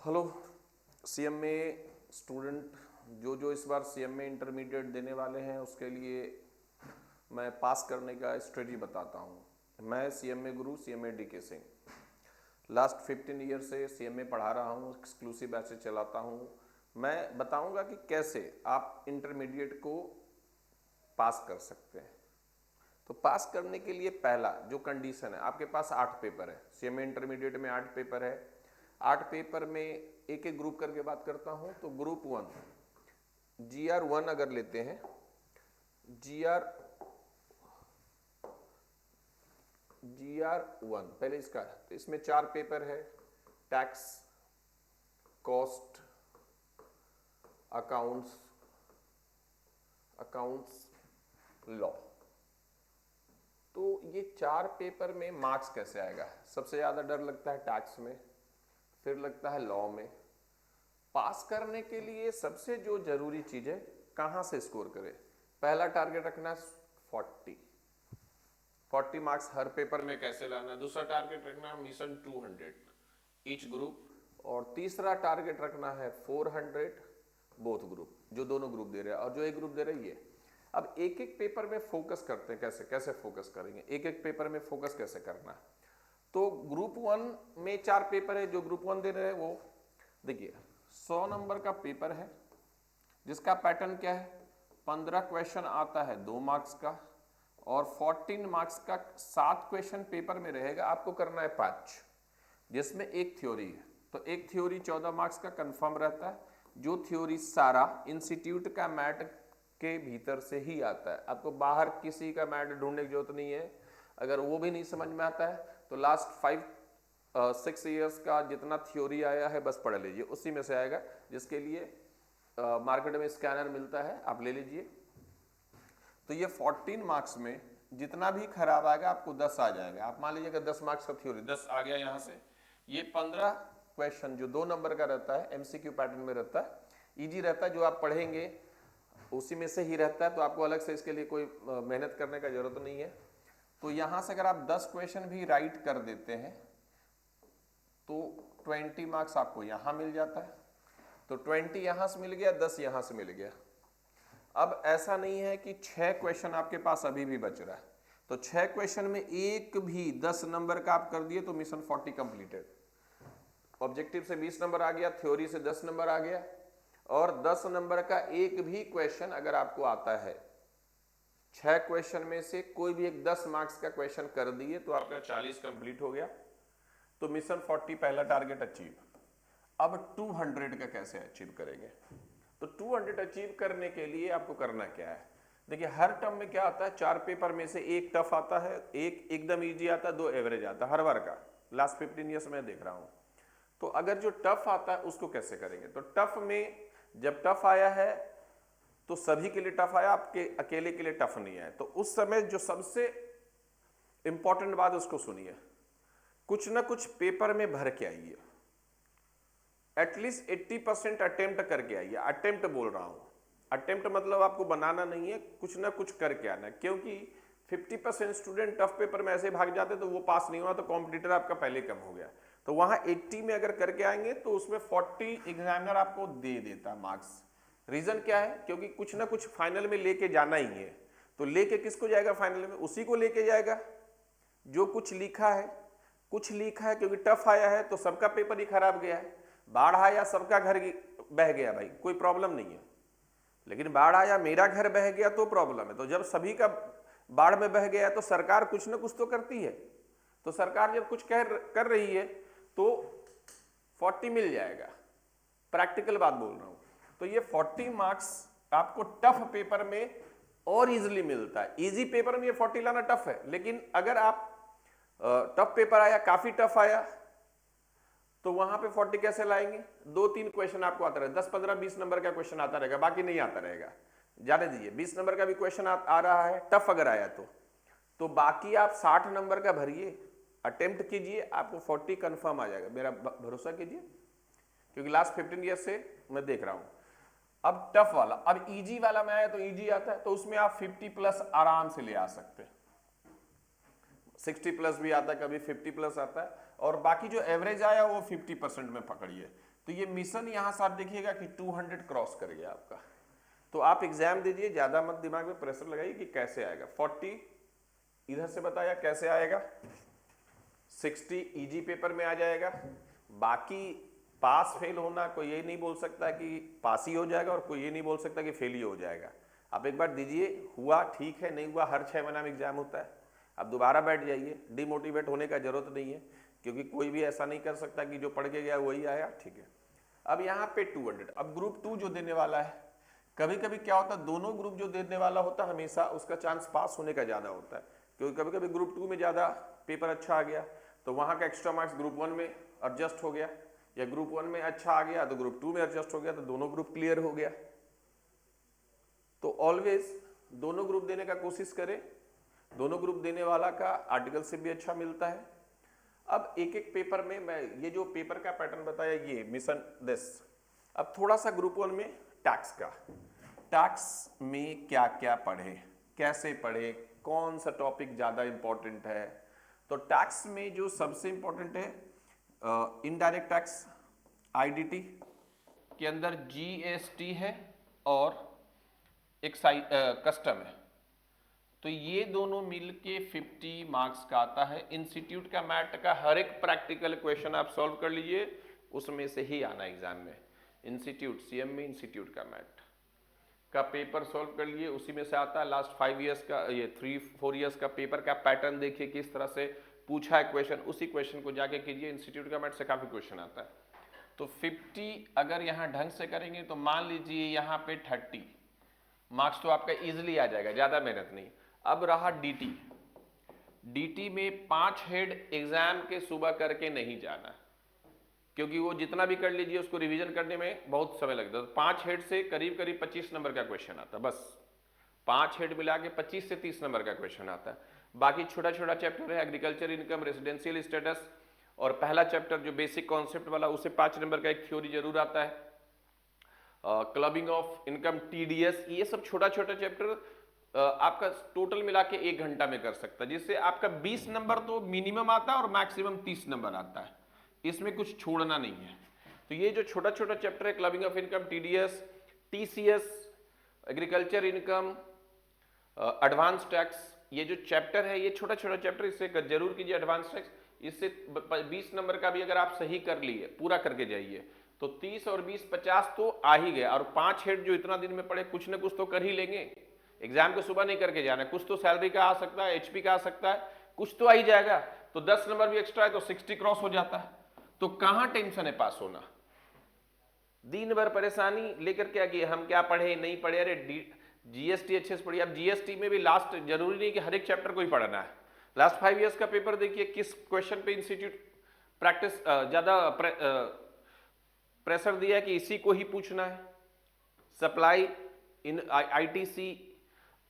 Hello CMA student, जो इस बार CMA intermediate देने वाले हैं उसके लिए मैं पास करने का स्ट्रेटजी बताता हूँ। मैं CMA Guru CMA D K Singh last 15 year से सीएमए पढ़ा रहा हूँ, एक्सक्लूसिव बैचेस चलाता हूँ। मैं बताऊँगा कि कैसे आप इंटरमीडिएट को पास कर सकते हैं। तो पास करने के लिए पहला जो कंडीशन है, आपके पास 8 पेपर है। सीएमए इंटरमीडिएट में 8 पेपर है। 8 पेपर में एक एक ग्रुप करके बात करता हूं। तो ग्रुप 1 GR1 अगर लेते हैं, GR1 पहले इसका, तो इसमें 4 पेपर है। Tax, cost, accounts, law. तो ये 4 पेपर में मार्क्स कैसे आएगा? सबसे ज्यादा डर लगता है टैक्स में, फिर लगता है लॉ में। पास करने के लिए सबसे जो जरूरी चीज है, कहां से स्कोर करें। पहला टारगेट रखना है 40 मार्क्स हर पेपर में कैसे लाना है। दूसरा टारगेट रखना है मिशन 200 ईच ग्रुप, और तीसरा टारगेट रखना है 400 बोथ ग्रुप, जो दोनों ग्रुप दे रहे हैं और जो एक ग्रुप दे रही है। अब एक एक पेपर में फोकस करते हैं। कैसे फोकस करेंगे, एक एक पेपर में फोकस कैसे करना है। तो ग्रुप 1 में 4 पेपर है। जो ग्रुप 1 दे रहे हैं वो देखिए 100 नंबर का पेपर है, जिसका पैटर्न क्या है, 15 क्वेश्चन आता है 2 मार्क्स का, और 14 मार्क्स का 7 क्वेश्चन पेपर में रहेगा। आपको करना है 5, जिसमें एक थ्योरी है। तो एक थ्योरी 14 मार्क्स का कंफर्म रहता है। जो थ्योरी सारा इंस्टीट्यूट का मैट के भीतर से ही आता है, आपको बाहर किसी का मैट ढूंढने की जरूरत नहीं है। अगर वो भी नहीं समझ में आता है तो लास्ट 5-6 ईयर्स का जितना थ्योरी आया है बस पढ़ लीजिए, उसी में से आएगा। जिसके लिए मार्केट में स्कैनर मिलता है, आप ले लीजिए। तो ये 14 मार्क्स में जितना भी खराब आएगा आपको 10 आ जाएगा। आप मान लीजिए 10 मार्क्स का थ्योरी 10 आ गया यहाँ से। ये 15 क्वेश्चन जो 2 नंबर का रहता है, एमसीक्यू पैटर्न में रहता है, इजी रहता है, जो आप पढ़ेंगे उसी में से ही रहता है। तो आपको अलग से इसके लिए कोई मेहनत करने का जरूरत नहीं है। तो यहां से अगर आप 10 क्वेश्चन भी राइट कर देते हैं तो 20 मार्क्स आपको यहां मिल जाता है। तो 20 यहां से मिल गया, 10 यहां से मिल गया। अब ऐसा नहीं है कि 6 क्वेश्चन आपके पास अभी भी बच रहा है, तो 6 क्वेश्चन में एक भी 10 नंबर का आप कर दिए तो मिशन 40 कंप्लीटेड। ऑब्जेक्टिव से 20 नंबर आ गया, थ्योरी से 10 नंबर आ गया, और 10 नंबर का एक भी क्वेश्चन अगर आपको आता है, 6 क्वेश्चन में से कोई भी एक 10 मार्क्स का क्वेश्चन कर दिए तो आपका 40 कंप्लीट हो गया। तो मिशन 40 पहला टारगेट अचीव। अब 200 का कैसे अचीव करेंगे? तो 200 अचीव करने के लिए आपको करना क्या है, देखिए हर टर्म में क्या आता है, 4 पेपर में से एक टफ आता है, एक एकदम इजी आता है, 2 एवरेज आता है हर बार का। लास्ट 15 ईयर्स में देख रहा हूं। तो अगर जो टफ आता है उसको कैसे करेंगे? तो टफ में जब टफ आया है तो सभी के लिए टफ आया, आपके अकेले के लिए टफ नहीं आया। तो उस समय जो सबसे इंपॉर्टेंट बात उसको सुनिए, कुछ ना कुछ पेपर में भर के आइए, एटलीस्ट 80% अटेम्प्ट करके आइए। अटेम्प्ट बोल रहा हूं, अटेम्प्ट मतलब आपको बनाना नहीं है, कुछ ना कुछ करके आना है। क्योंकि 50% स्टूडेंट टफ पेपर में ऐसे भाग जाते तो वो पास नहीं हुआ, तो कॉम्पिटिटर आपका पहले कम हो गया। तो वहां 80 में अगर करके आएंगे तो उसमें 40 एग्जामिनर आपको दे देता मार्क्स। रीजन क्या है? क्योंकि कुछ ना कुछ फाइनल में लेके जाना ही है। तो लेके किसको जाएगा फाइनल में? उसी को लेके जाएगा जो कुछ लिखा है। कुछ लिखा है क्योंकि टफ आया है तो सबका पेपर ही खराब गया है। बाढ़ आया, सबका घर बह गया, भाई कोई प्रॉब्लम नहीं है। लेकिन बाढ़ आया, मेरा घर बह गया तो प्रॉब्लम है। तो जब सभी का बाढ़ में बह गया तो सरकार कुछ ना कुछ तो करती है। तो सरकार जब कुछ कर रही है तो 40 मिल जाएगा। प्रैक्टिकल बात बोल रहा हूं। तो ये 40 मार्क्स आपको टफ पेपर में और इजीली मिलता है। इजी पेपर में ये 40 लाना टफ है, लेकिन अगर आप टफ पेपर आया, काफी टफ आया, तो वहां पे 40 कैसे लाएंगे? 2-3 क्वेश्चन आपको आता रहेगा, 10, 15, 20 नंबर का क्वेश्चन आता रहेगा, बाकी नहीं आता रहेगा। जाने दीजिए, 20 नंबर का भी क्वेश्चन आ रहा है टफ अगर आया तो बाकी आप 60 नंबर का भरिए, अटेम्प्ट कीजिए, आपको 40 कंफर्म आ जाएगा। मेरा भरोसा कीजिए, क्योंकि लास्ट 15 ईयर से मैं देख रहा हूं। अब टफ वाला, अब इजी वाला में आया तो इजी आता है, तो उसमें आप 50 प्लस आराम से ले आ सकते हैं। 60 प्लस भी आता है, कभी 50 प्लस आता है, और बाकी जो एवरेज आया वो 50% में पकड़िए। तो ये मिशन यहां से आप देखिएगा कि 200 क्रॉस कर गया आपका। तो आप एग्जाम दीजिए, ज्यादा मत दिमाग में प्रेशर लगाइए कि कैसे आएगा। 40 इधर से बताया कैसे आएगा, 60 इजी पेपर में आ जाएगा। बाकी पास फेल होना कोई ये नहीं बोल सकता कि पास ही हो जाएगा, और कोई ये नहीं बोल सकता कि फेल ही हो जाएगा। आप एक बार दीजिए, हुआ ठीक है, नहीं हुआ हर 6 महीना में एग्जाम होता है। आप दोबारा बैठ जाइए, डिमोटिवेट होने का जरूरत नहीं है, क्योंकि कोई भी ऐसा नहीं कर सकता कि जो पढ़ के गया वही आया, ठीक है। अब यहाँ पे 200, अब ग्रुप 2 जो देने वाला है, कभी कभी क्या होता है, दोनों ग्रुप जो देने वाला होता है हमेशा उसका चांस पास होने का ज्यादा होता है, क्योंकि कभी कभी ग्रुप 2 में ज्यादा पेपर अच्छा आ गया तो वहां का एक्स्ट्रा मार्क्स ग्रुप 1 में एडजस्ट हो गया, या ग्रुप 1 में अच्छा आ गया तो ग्रुप 2 में एडजस्ट हो गया, तो दोनों ग्रुप क्लियर हो गया। तो ऑलवेज दोनों ग्रुप देने का कोशिश करें, दोनों ग्रुप देने वाला का आर्टिकल से भी अच्छा मिलता है। अब एक एक पेपर में मैं ये जो पेपर का पैटर्न बताया, ये मिशन दिस। अब थोड़ा सा ग्रुप 1 में टैक्स का, टैक्स में क्या क्या पढ़े, कैसे पढ़े, कौन सा टॉपिक ज्यादा इंपॉर्टेंट है। तो टैक्स में जो सबसे इंपॉर्टेंट है इनडायरेक्ट टैक्स, आईडीटी के अंदर जीएसटी है और कस्टम है। तो ये दोनों मिलके 50 मार्क्स का आता है। इंस्टीट्यूट का मैट का हर एक प्रैक्टिकल क्वेश्चन आप सॉल्व कर लीजिए, उसमें से ही आना एग्जाम में। इंस्टीट्यूट सीएम में इंस्टीट्यूट का मैट का पेपर सॉल्व कर लिए, उसी में से आता है। लास्ट 5 इयर्स का, ये 3-4 इयर्स का पेपर का पैटर्न देखिए किस तरह से पूछा है क्वेश्चन, उसी क्वेश्चन को जाके कीजिए। इंस्टीट्यूट का मैट से काफी क्वेश्चन आता है। तो 50 अगर यहाँ ढंग से करेंगे तो मान लीजिए यहाँ पे 30 मार्क्स तो आपका इजिली आ जाएगा, ज्यादा मेहनत नहीं। अब रहा डीटी, डीटी में 5 हेड एग्जाम के सुबह करके नहीं जाना, क्योंकि वो जितना भी कर लीजिए उसको रिवीजन करने में बहुत समय लगता है। तो 5 हेड से करीब करीब 25 नंबर का क्वेश्चन आता है, बस 5 हेड मिला के 25 से 30 नंबर का क्वेश्चन आता है। बाकी छोटा छोटा चैप्टर है, एग्रीकल्चर इनकम, रेजिडेंशियल स्टेटस, और पहला चैप्टर जो बेसिक कॉन्सेप्ट वाला, उसे 5 नंबर का एक थ्योरी जरूर आता है। क्लबिंग ऑफ इनकम, टीडीएस, ये सब छोटा छोटा चैप्टर आपका टोटल मिला के 1 घंटा में कर सकता है, जिससे आपका 20 नंबर तो मिनिमम आता है और मैक्सिमम 30 नंबर आता है। इसमें कुछ छोड़ना नहीं है। तो ये जो छोटा छोटा चैप्टर है, clubbing of income, TDS, TCS, agriculture income, advance tax, ये जो चैप्टर है ये छोटा छोटा चैप्टर, इससे जरूर कीजिए एडवांस टैक्स। इससे 20 नंबर का भी अगर आप सही कर लिए, पूरा करके जाइए, तो 30 और 20 50 तो आ ही गया। और 5 हेड जो इतना दिन में पढ़े, कुछ ना कुछ तो कर ही लेंगे। एग्जाम के सुबह नहीं करके जाना है, कुछ तो सैलरी का आ सकता है, एचपी का आ सकता है, कुछ तो आ ही जाएगा। तो 10 नंबर भी एक्स्ट्रा है तो 60 क्रॉस हो जाता है। तो कहां टेंशन है पास होना, दिन भर परेशानी लेकर क्या किए, हम क्या पढ़े नहीं पढ़े। अरे जीएसटी अच्छे से पढ़िए। अब जीएसटी में भी लास्ट जरूरी नहीं कि हर एक चैप्टर को ही पढ़ना है। लास्ट 5 इयर्स का पेपर देखिए, किस क्वेश्चन पे इंस्टीट्यूट प्रैक्टिस ज्यादा प्रेशर दिया कि इसी को ही पूछना है। सप्लाई, इन आईटीसी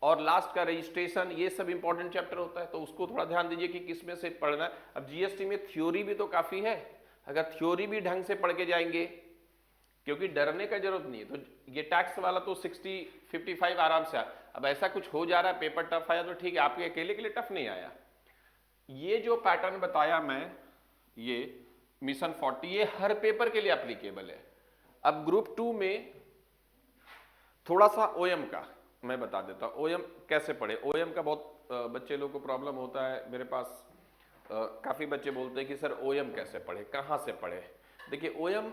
और लास्ट का रजिस्ट्रेशन, ये सब इंपॉर्टेंट चैप्टर होता है, तो उसको थोड़ा ध्यान दीजिए कि किसमें से पढ़ना है। अब जीएसटी में थ्योरी भी तो काफी है, अगर थ्योरी भी ढंग से पढ़ के जाएंगे, क्योंकि डरने का जरूरत नहीं है। तो ये टैक्स वाला तो 60-55 आराम से अब ऐसा कुछ हो जा रहा है, पेपर टफ आया तो ठीक है, आपके अकेले के लिए टफ नहीं आया। ये जो पैटर्न बताया मैं, ये मिशन 40, ये हर पेपर के लिए एप्लीकेबल है। अब ग्रुप 2 में थोड़ा सा ओएम का मैं बता देता हूं, ओएम कैसे पढ़े। ओएम का बहुत बच्चे लोग को प्रॉब्लम होता है, मेरे पास काफी बच्चे बोलते हैं कि सर ओएम कैसे पढ़े, कहां से पढ़े। देखिए ओएम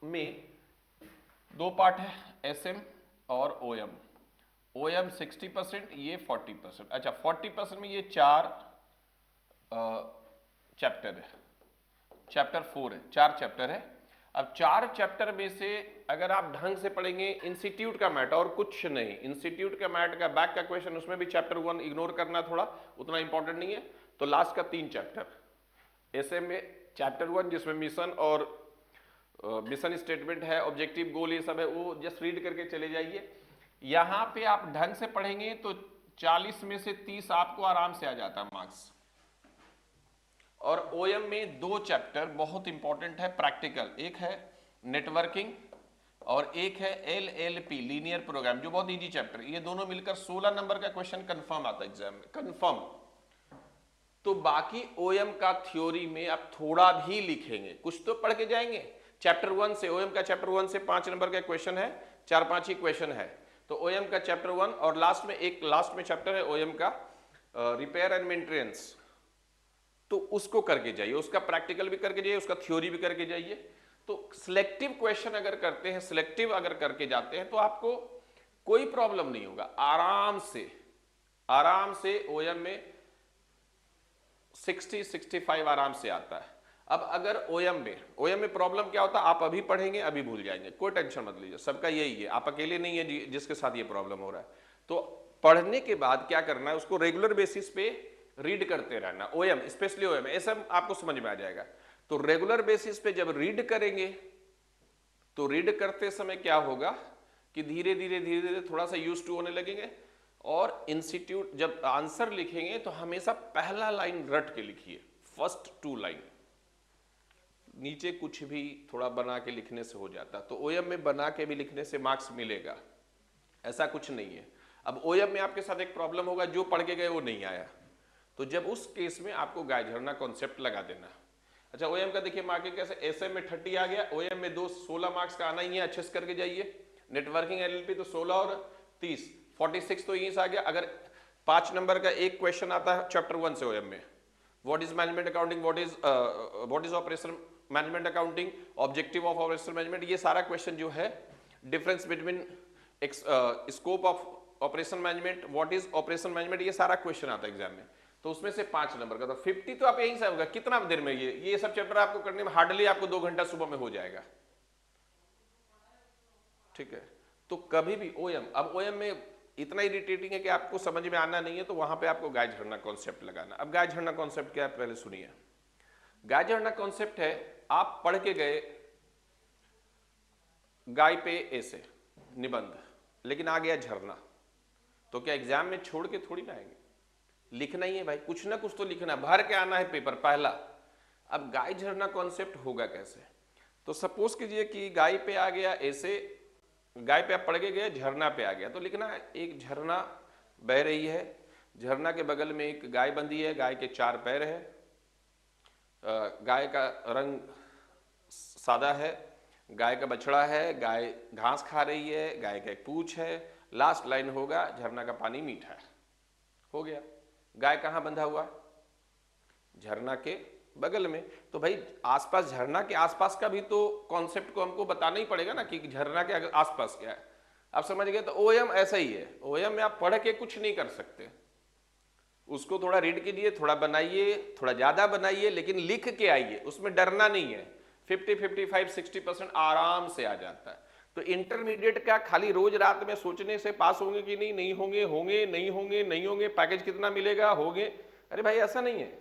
में 2 पार्ट है, एसएम और ओएम। ओएम 60%, ये 40%। अच्छा 40% में ये 4 चैप्टर है, चैप्टर 4 है, 4 चैप्टर है। अब 4 चैप्टर में से अगर आप ढंग से पढ़ेंगे, इंस्टीट्यूट का मैट और कुछ नहीं, इंस्टीट्यूट का मैट का बैक का क्वेश्चन, उसमें भी चैप्टर 1 इग्नोर करना, थोड़ा उतना इंपॉर्टेंट नहीं है। तो लास्ट का 3 चैप्टर ऐसे में, चैप्टर 1 जिसमें मिशन और मिशन स्टेटमेंट है, ऑब्जेक्टिव गोल ये सब है, वो जस्ट रीड करके चले जाइए। यहां पे आप ढंग से पढ़ेंगे तो 40 में से 30 आपको आराम से आ जाता है मार्क्स। और ओएम में 2 चैप्टर बहुत इंपॉर्टेंट है प्रैक्टिकल, एक है नेटवर्किंग और एक है एलएलपी, लीनियर प्रोग्राम, जो बहुत इजी चैप्टर। ये दोनों मिलकर 16 नंबर का क्वेश्चन कंफर्म आता है एग्जाम में, कंफर्म। तो बाकी ओएम का थ्योरी में आप थोड़ा भी लिखेंगे, कुछ तो पढ़ के जाएंगे, चैप्टर 1 से, ओएम का चैप्टर 1 से 5 नंबर का क्वेश्चन है, 4-5 ही क्वेश्चन है। तो ओएम का चैप्टर 1 और लास्ट में चैप्टर है ओएम का रिपेयर एंड मेंटेनेंस, तो उसको करके जाइए, उसका प्रैक्टिकल भी करके जाइए, उसका थ्योरी भी करके जाइए। तो सिलेक्टिव क्वेश्चन अगर करते हैं, सिलेक्टिव अगर करके जाते हैं तो आपको कोई प्रॉब्लम नहीं होगा, आराम से ओएम में 60-65 आराम से आता है। अब अगर ओएम में प्रॉब्लम क्या होता है, आप अभी पढ़ेंगे अभी भूल जाएंगे, कोई टेंशन मत लीजिए, सबका यही है, आप अकेले नहीं है जिसके साथ ये प्रॉब्लम हो रहा है। तो पढ़ने के बाद क्या करना है, उसको रेगुलर बेसिस पे रीड करते रहना। ओएम, स्पेशली ओएम, ऐसा आपको समझ में आ जाएगा। तो रेगुलर बेसिस पे जब रीड करेंगे तो रीड करते समय क्या होगा कि धीरे धीरे थोड़ा सा यूज टू होने लगेंगे। और इंस्टीट्यूट जब आंसर लिखेंगे तो हमेशा पहला लाइन रट के लिखिए, फर्स्ट 2 लाइन, नीचे कुछ भी थोड़ा बना के लिखने से हो जाता। तो ओएम में बना के भी लिखने से मार्क्स मिलेगा, ऐसा कुछ नहीं है। अब ओएम में आपके साथ एक प्रॉब्लम होगा, जो पढ़ के गए वो नहीं आया, तो जब उस केस में आपको गाय झरना कॉन्सेप्ट लगा देना। अच्छा, ओएम का देखिए मार्किंग कैसे, एसएम में 30 आ गया, ओएम में 16 मार्क्स का आना ही है, अच्छे से करके जाइए। नेटवर्किंग एलएलपी तो 16 और 30, 46 तो यहीं से आ गया। अगर 5 नंबर का एक क्वेश्चन आता है चैप्टर 1 से ओएम में, what is management accounting, what is operation management accounting, objective of operation management, ये सारा क्वेश्चन जो है, difference between scope of operation management, what is operation management, ये सारा क्वेश्चन आता है एग्जाम में। तो उसमें से 5 नंबर का, तो 50 तो आप यहीं से होगा। कितना देर में ये सब चैप्टर आपको करने में हार्डली आपको 2 घंटा सुबह में हो जाएगा, ठीक है। तो कभी भी ओएम, अब ओएम में इतना इरिटेटिंग है कि आपको समझ में आना नहीं है, तो वहां पे आपको गाय झरना कॉन्सेप्ट लगाना। अब गाय झरना कॉन्सेप्ट क्या है, पहले सुनिए। गाय झरना कॉन्सेप्ट है, आप पढ़ के गए गाय पे ऐसे निबंध, लेकिन आ गया झरना, तो क्या एग्जाम में छोड़ के थोड़ी ना आएंगे, लिखना ही है भाई, कुछ ना कुछ तो लिखना, भर के आना है पेपर पहला। अब गाय झरना कॉन्सेप्ट होगा कैसे, तो सपोज कीजिए कि गाय पे आ गया ऐसे, गाय पे आप पढ़ के गए, झरना पे आ गया, तो लिखना है एक झरना बह रही है, झरना के बगल में एक गाय बंधी है, गाय के 4 पैर है, गाय का रंग सादा है, गाय का बछड़ा है, गाय घास खा रही है, गाय का एक पूंछ है, लास्ट लाइन होगा झरना का पानी मीठा है। हो गया। गाय कहां बंधा हुआ, झरना के बगल में। तो भाई आसपास, झरना के आसपास का भी तो कॉन्सेप्ट को हमको बताना ही पड़ेगा ना कि झरना के आसपास क्या है। आप समझ गए। तो ओएम ऐसा ही है, ओएम में आप पढ़ के कुछ नहीं कर सकते, उसको थोड़ा रीड कीजिए, थोड़ा बनाइए, थोड़ा ज्यादा बनाइए, लेकिन लिख के आइए, उसमें डरना नहीं है। 50-55-60% आराम से आ जाता है। तो इंटरमीडिएट का खाली रोज रात में सोचने से पास होंगे कि नहीं, नहीं होंगे, होंगे नहीं होंगे, नहीं होंगे, पैकेज कितना मिलेगा, होंगे, अरे भाई ऐसा नहीं है।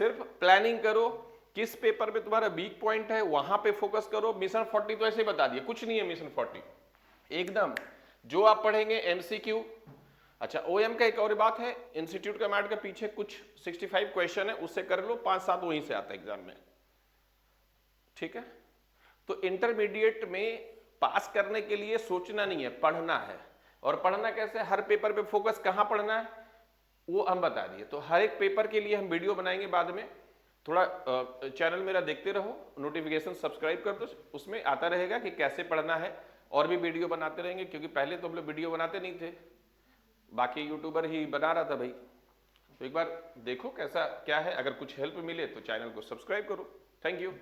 सिर्फ प्लानिंग करो, किस पेपर में तुम्हारा वीक पॉइंट है वहां पे फोकस करो। मिशन 40 तो ऐसे बता दिए, कुछ नहीं है मिशन 40 एकदम, जो आप पढ़ेंगे एमसीक्यू। अच्छा, ओएम का एक और बात है, इंस्टीट्यूट का मैट के पीछे कुछ 65 क्वेश्चन है, उससे कर लो, 5-7 वहीं से आता है एग्जाम में, ठीक है। तो इंटरमीडिएट में पास करने के लिए सोचना नहीं है, पढ़ना है। और पढ़ना कैसे, हर पेपर पे फोकस कहां पढ़ना है वो हम बता दिए। तो हर एक पेपर के लिए हम वीडियो बनाएंगे बाद में, थोड़ा चैनल मेरा देखते रहो, नोटिफिकेशन सब्सक्राइब कर दो, उसमें आता रहेगा कि कैसे पढ़ना है। और भी वीडियो बनाते रहेंगे, क्योंकि पहले तो हम लोग वीडियो बनाते नहीं थे, बाकी यूट्यूबर ही बना रहा था भाई। तो एक बार देखो कैसा क्या है, अगर कुछ हेल्प मिले तो चैनल को सब्सक्राइब करो। Thank you.